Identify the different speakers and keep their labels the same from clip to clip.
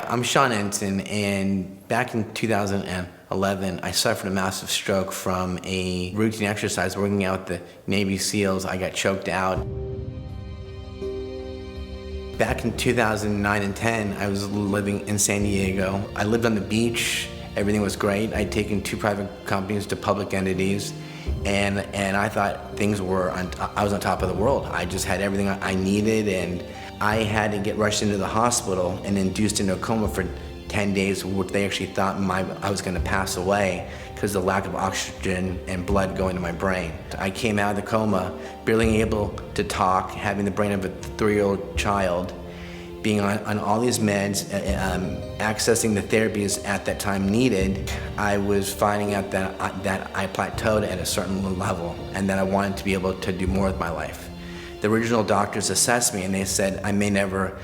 Speaker 1: I'm Sean Entin, and back in 2011, I suffered a massive stroke from a routine exercise working out with the Navy SEALs. I got choked out. Back in 2009 and 10, I was living in San Diego. I lived on the beach. Everything was great. I'd taken 2 private companies to public entities, and I thought I was on top of the world. I just had everything I needed, and I had to get rushed into the hospital and induced into a coma for 10 days, which they actually thought I was going to pass away because of the lack of oxygen and blood going to my brain. I came out of the coma, barely able to talk, having the brain of a 3-year-old child, being on all these meds, accessing the therapies at that time needed. I was finding out that I plateaued at a certain level and that I wanted to be able to do more with my life. The original doctors assessed me and they said I may never,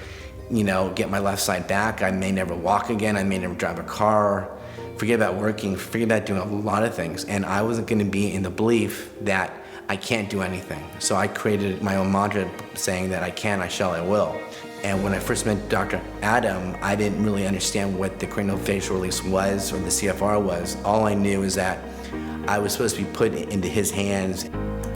Speaker 1: get my left side back. I may never walk again. I may never drive a car. Forget about working, forget about doing a lot of things. And I wasn't going to be in the belief that I can't do anything. So I created my own mantra saying that I can, I shall, I will. And when I first met Dr. Adam, I didn't really understand what the cranial facial release was or the CFR was. All I knew is that I was supposed to be put into his hands.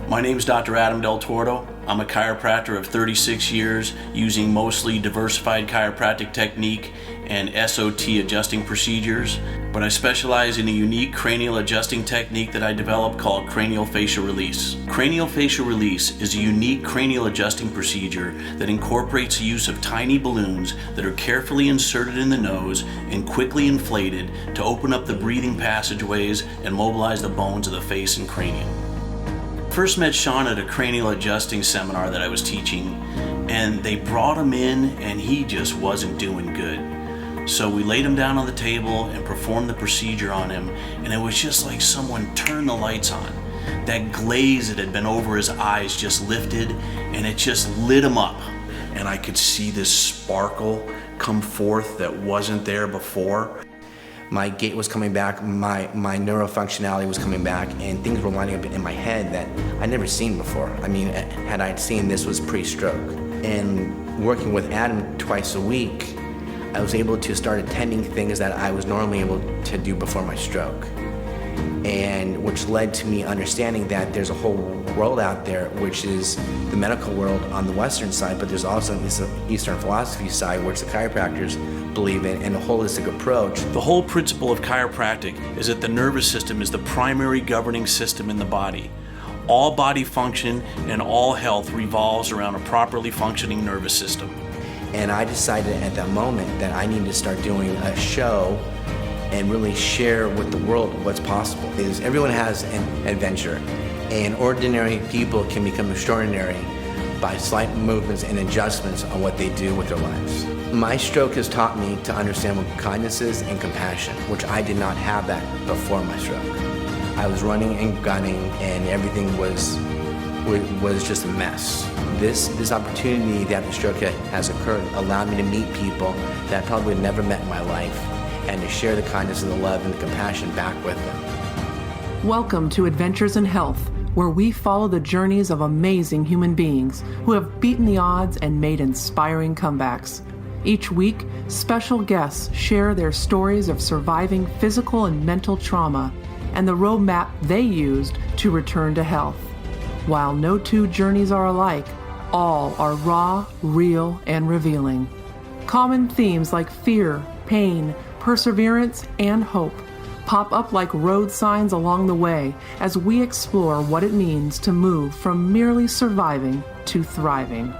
Speaker 2: My name is Dr. Adam Del Torto. I'm a chiropractor of 36 years using mostly diversified chiropractic technique and SOT adjusting procedures, but I specialize in a unique cranial adjusting technique that I developed called cranial facial release. Cranial facial release is a unique cranial adjusting procedure that incorporates the use of tiny balloons that are carefully inserted in the nose and quickly inflated to open up the breathing passageways and mobilize the bones of the face and cranium. First met Sean at a cranial adjusting seminar that I was teaching, and they brought him in and he just wasn't doing good. So we laid him down on the table and performed the procedure on him, and it was just like someone turned the lights on. That glaze that had been over his eyes just lifted and it just lit him up. And I could see this sparkle come forth that wasn't there before.
Speaker 1: My gait was coming back, my neurofunctionality was coming back, and things were lining up in my head that I'd never seen before. I mean, had I seen this was pre-stroke. And working with Adam twice a week, I was able to start attending things that I was normally able to do before my stroke. And which led to me understanding that there's a whole world out there, which is the medical world on the Western side, but there's also this Eastern philosophy side, which the chiropractors believe in, and a holistic approach.
Speaker 2: The whole principle of chiropractic is that the nervous system is the primary governing system in the body. All body function and all health revolves around a properly functioning nervous system.
Speaker 1: And I decided at that moment that I needed to start doing a show and really share with the world what's possible. Is everyone has an adventure, and ordinary people can become extraordinary by slight movements and adjustments on what they do with their lives. My stroke has taught me to understand what kindness is and compassion, which I did not have that before my stroke. I was running and gunning, and everything was just a mess. This opportunity that the stroke has occurred allowed me to meet people that I probably would never met in my life, and to share the kindness and the love and the compassion back with them.
Speaker 3: Welcome to Adventures in Health, where we follow the journeys of amazing human beings who have beaten the odds and made inspiring comebacks. Each week, special guests share their stories of surviving physical and mental trauma and the roadmap they used to return to health. While no 2 journeys are alike, all are raw, real, and revealing. Common themes like fear, pain, perseverance, and hope pop up like road signs along the way as we explore what it means to move from merely surviving to thriving.